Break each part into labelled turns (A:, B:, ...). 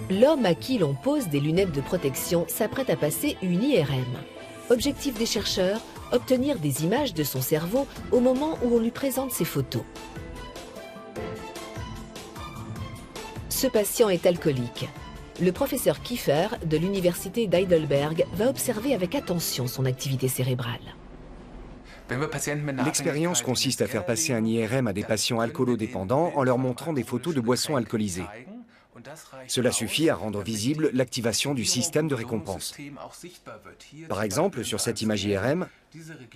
A: L'homme à qui l'on pose des lunettes de protection s'apprête à passer une IRM. Objectif des chercheurs, obtenir des images de son cerveau au moment où on lui présente ses photos. Ce patient est alcoolique. Le professeur Kiefer de l'université d'Heidelberg va observer avec attention son activité cérébrale.
B: L'expérience consiste à faire passer un IRM à des patients alcoolodépendants en leur montrant des photos de boissons alcoolisées. Cela suffit à rendre visible l'activation du système de récompense. Par exemple, sur cette image IRM,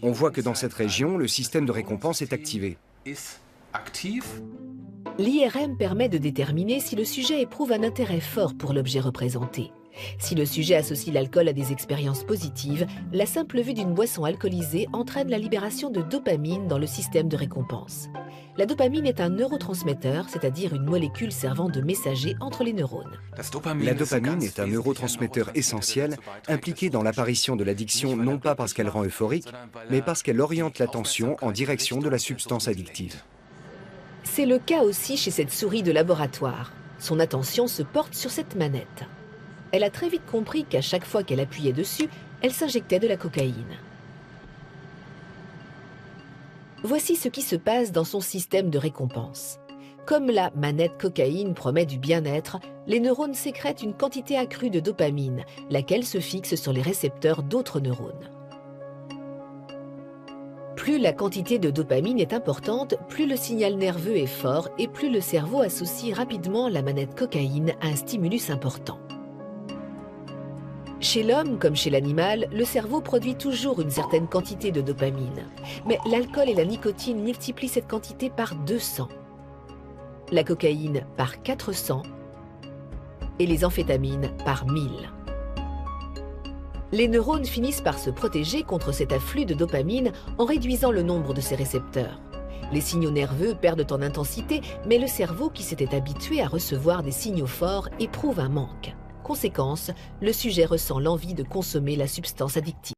B: on voit que dans cette région, le système de récompense est activé.
A: L'IRM permet de déterminer si le sujet éprouve un intérêt fort pour l'objet représenté. Si le sujet associe l'alcool à des expériences positives, la simple vue d'une boisson alcoolisée entraîne la libération de dopamine dans le système de récompense. La dopamine est un neurotransmetteur, c'est-à-dire une molécule servant de messager entre les neurones.
B: La dopamine est un neurotransmetteur essentiel impliqué dans l'apparition de l'addiction non pas parce qu'elle rend euphorique, mais parce qu'elle oriente l'attention en direction de la substance addictive.
A: C'est le cas aussi chez cette souris de laboratoire. Son attention se porte sur cette manette. Elle a très vite compris qu'à chaque fois qu'elle appuyait dessus, elle s'injectait de la cocaïne. Voici ce qui se passe dans son système de récompense. Comme la manette cocaïne promet du bien-être, les neurones sécrètent une quantité accrue de dopamine, laquelle se fixe sur les récepteurs d'autres neurones. Plus la quantité de dopamine est importante, plus le signal nerveux est fort et plus le cerveau associe rapidement la manette cocaïne à un stimulus important. Chez l'homme comme chez l'animal, le cerveau produit toujours une certaine quantité de dopamine. Mais l'alcool et la nicotine multiplient cette quantité par 200, la cocaïne par 400 et les amphétamines par 1000. Les neurones finissent par se protéger contre cet afflux de dopamine en réduisant le nombre de ces récepteurs. Les signaux nerveux perdent en intensité, mais le cerveau qui s'était habitué à recevoir des signaux forts éprouve un manque. Conséquence, le sujet ressent l'envie de consommer la substance addictive.